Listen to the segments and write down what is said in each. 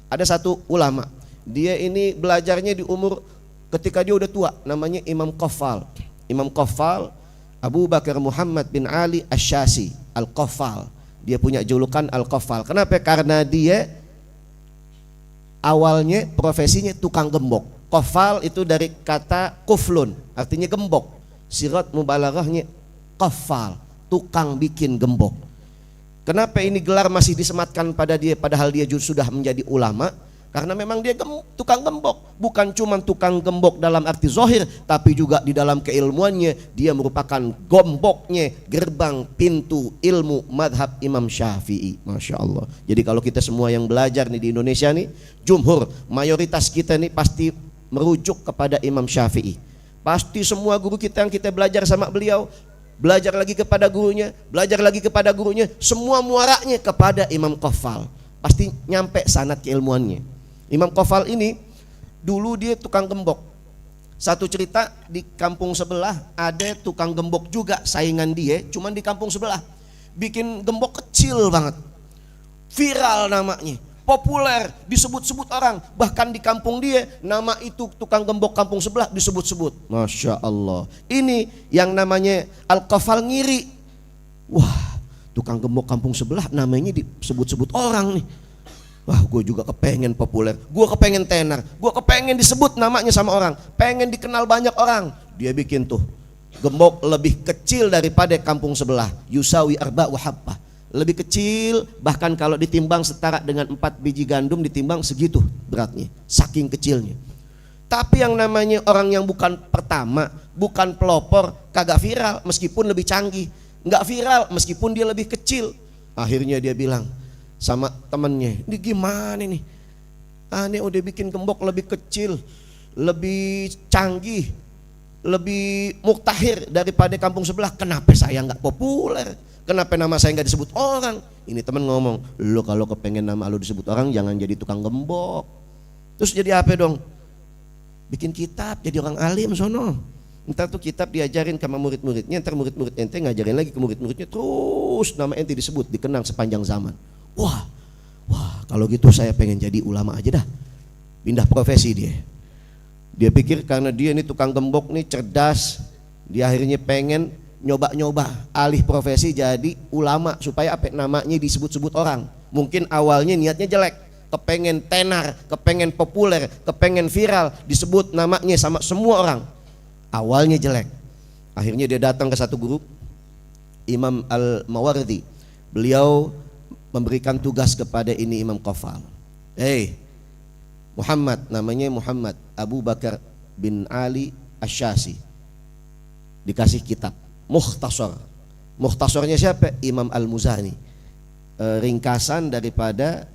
Ada satu ulama, dia ini belajarnya di umur ketika dia udah tua, namanya Imam Qaffal. Imam Qaffal Abu Bakar Muhammad bin Ali Asy-Syashi Al-Qaffal. Dia punya julukan Al-Qaffal. Kenapa? Karena dia awalnya profesinya tukang gembok. Qaffal itu dari kata kuflun, artinya gembok. Sirat mubalaghahnya qaffal, tukang bikin gembok. Kenapa ini gelar masih disematkan pada dia padahal dia sudah menjadi ulama? Karena memang dia tukang gembok, bukan cuma tukang gembok dalam arti zahir, tapi juga di dalam keilmuannya dia merupakan gemboknya gerbang pintu ilmu madhab Imam Syafi'i. Masya Allah. Jadi kalau kita semua yang belajar nih di Indonesia nih, jumhur, mayoritas kita nih pasti merujuk kepada Imam Syafi'i. Pasti semua guru kita yang kita belajar sama beliau, belajar lagi kepada gurunya, belajar lagi kepada gurunya, semua muaranya kepada Imam Qaffal. Pasti nyampe sanad keilmuannya. Imam Qaffal ini dulu dia tukang gembok. Satu cerita, di kampung sebelah ada tukang gembok juga saingan dia, cuman di kampung sebelah bikin gembok kecil banget, viral namanya, populer, disebut-sebut orang. Bahkan di kampung dia nama itu tukang gembok kampung sebelah disebut-sebut. Masya Allah. Ini yang namanya Al-Qaffal ngiri. Wah, tukang gembok kampung sebelah namanya disebut-sebut orang nih. Wah, gue juga kepengen populer, gue kepengen tenar, gue kepengen disebut namanya sama orang, pengen dikenal banyak orang. Dia bikin tuh gembok lebih kecil daripada kampung sebelah, yusawi arba wahabba, lebih kecil, bahkan kalau ditimbang setara dengan 4 biji gandum, ditimbang segitu beratnya, saking kecilnya. Tapi yang namanya orang yang bukan pertama, bukan pelopor, kagak viral meskipun lebih canggih, nggak viral meskipun dia lebih kecil. Akhirnya dia bilang sama temennya, ini gimana nih, ini udah bikin gembok lebih kecil, lebih canggih, lebih muktahir daripada kampung sebelah, kenapa saya nggak populer, kenapa nama saya nggak disebut orang? Ini temen ngomong, lo kalau kepengen nama lo disebut orang jangan jadi tukang gembok. Terus jadi apa dong? Bikin kitab, jadi orang alim sono. Ntar tuh kitab diajarin sama murid-muridnya, ntar murid-murid ente ngajarin lagi ke murid-muridnya, terus nama ente disebut, dikenang sepanjang zaman. Wah, kalau gitu saya pengen jadi ulama aja dah. Pindah profesi dia. Dia pikir karena dia ini tukang gembok nih cerdas, dia akhirnya pengen nyoba-nyoba alih profesi jadi ulama supaya apa namanya disebut-sebut orang. Mungkin awalnya niatnya jelek, kepengen tenar, kepengen populer, kepengen viral, disebut namanya sama semua orang. Awalnya jelek. Akhirnya dia datang ke satu guru, Imam Al-Mawardi. Beliau memberikan tugas kepada ini Imam Qaffal. Muhammad, namanya Muhammad Abu Bakar bin Ali Asy-Syashi, dikasih kitab Mukhtasar. Mukhtasarnya siapa? Imam Al-Muzani. Ringkasan daripada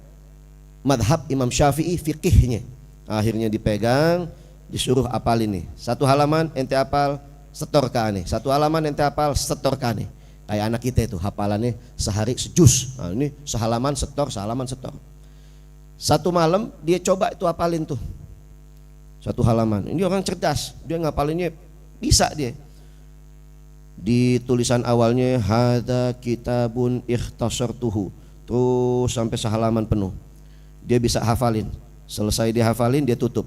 madhab Imam Syafi'i fikihnya. Akhirnya dipegang, disuruh apalin nih. Satu halaman ente apal, setorkan nih. Satu halaman ente apal, setorkan nih. Kayak anak kita itu hafalannya sehari sejus. Nah, ini sehalaman setor, sehalaman setor. Satu malam dia coba itu hafalin tuh satu halaman. Ini orang cerdas, dia ngapalinnya bisa dia. Di tulisan awalnya hadza kitabun ikhtasartuhu, terus sampai sehalaman penuh. Dia bisa hafalin. Selesai dia hafalin, dia tutup.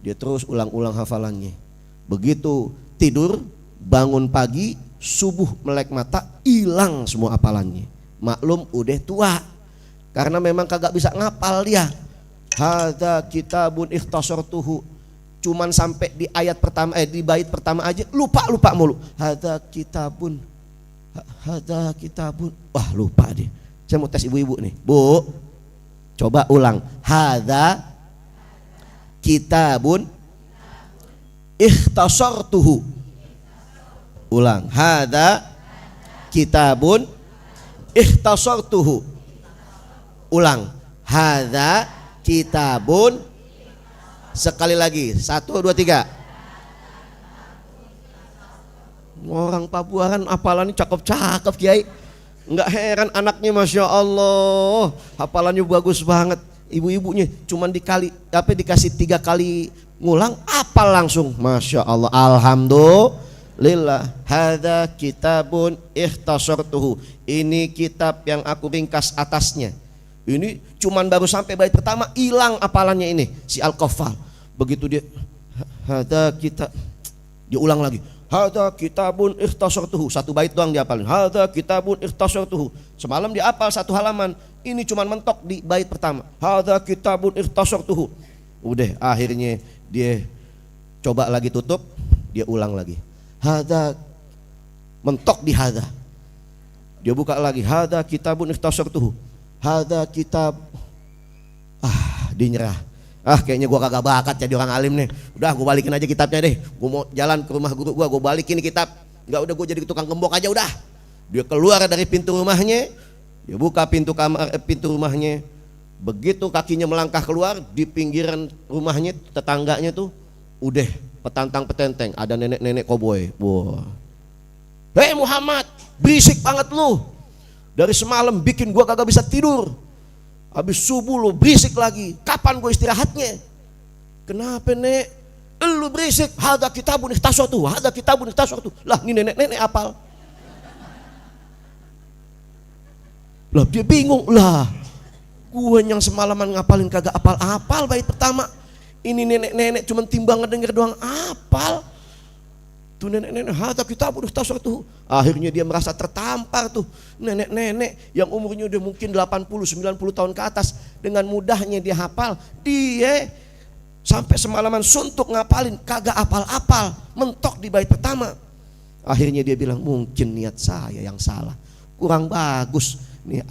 Dia terus ulang-ulang hafalannya. Begitu tidur, bangun pagi, subuh melek mata, hilang semua hafalannya. Maklum udah tua, karena memang kagak bisa ngapal dia. Hadza kitabun ikhtasartuhu, cuman sampai di ayat pertama, di bait pertama aja lupa mulu. Hadza kitabun, wah lupa dia. Saya mau tes ibu-ibu nih, Bu, coba ulang. Hadza kitabun ikhtasartuhu. Ulang. Hadza kitabun ikhtasartuhu. Ulang. Hadza kitabun. Sekali lagi. 1, 2, 3. Orang Papuaran hafalannya cakep-cakep Kiai. Enggak heran anaknya, Masya Allah, hafalannya bagus banget. Ibu-ibunya cuman dikasih 3 kali ngulang hafal langsung. Masya Allah, alhamdulillah. Hadza kitabun ikhtasartuhu. Ini kitab yang aku ringkas atasnya. Ini cuman baru sampai bait pertama hilang apalannya ini si Al-Qaffal. Begitu dia hada kita, dia ulang lagi. Hada kitabun ikhtasartuhu, satu bait doang dia hafalin. Hada kitabun ikhtasartuhu. Semalam dia hafal satu halaman, ini cuman mentok di bait pertama. Hada kitabun ikhtasartuhu. Udah akhirnya dia coba lagi tutup, dia ulang lagi. Hada, mentok di hada. Dia buka lagi, hada kitabun ikhtasartuhu. Hada kitab. Dia nyerah. Kayaknya gua kagak bakat jadi orang alim nih. Udah gua balikin aja kitabnya deh. Gua mau jalan ke rumah guru gua balikin kitab. Enggak, udah gua jadi tukang gembok aja udah. Dia keluar dari pintu rumahnya, dia buka pintu rumahnya. Begitu kakinya melangkah keluar, di pinggiran rumahnya tetangganya tuh udah petantang petenteng, ada nenek-nenek koboi. Wah. Hei Muhammad, berisik banget lu. Dari semalam bikin gua kagak bisa tidur. Habis subuh lu berisik lagi. Kapan gue istirahatnya? Kenapa nek? Lu berisik. Hada kitabun ikhtasartuhu. Hada kitabun ikhtasartuhu. Lah ini nenek-nenek apal. Lah dia bingung. Lah gue yang semalaman ngapalin kagak apal-apal bait pertama. Ini nenek-nenek cuman timbang ngedenger doang apal. Tuh nenek-nenek hada kitabun ikhtasartuhu. Akhirnya dia merasa tertampar tuh. Nenek-nenek yang umurnya udah mungkin 80-90 tahun ke atas, dengan mudahnya dia hafal. Dia sampai semalaman suntuk ngapalin kagak apal-apal, mentok di bait pertama. Akhirnya dia bilang mungkin niat saya yang salah, kurang bagus nih,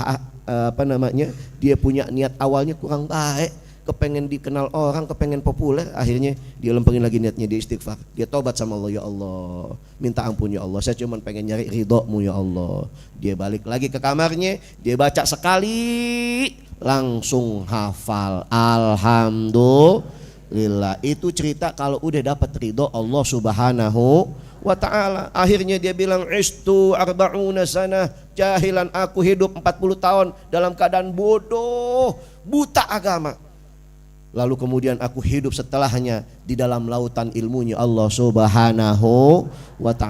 dia punya niat awalnya kurang baik, kepengen dikenal orang, kepengen populer. Akhirnya dia lempengin lagi niatnya, dia istighfar, dia tobat sama Allah. Ya Allah, minta ampun ya Allah, saya cuma pengen nyari ridhomu ya Allah. Dia balik lagi ke kamarnya, dia baca sekali langsung hafal. Alhamdulillah. Itu cerita kalau udah dapat ridho Allah Subhanahu wa ta'ala. Akhirnya dia bilang istu arba'una sanah jahilan, aku hidup 40 tahun dalam keadaan bodoh, buta agama. Lalu kemudian aku hidup setelahnya di dalam lautan ilmunya Allah Subhanahu wa ta'ala.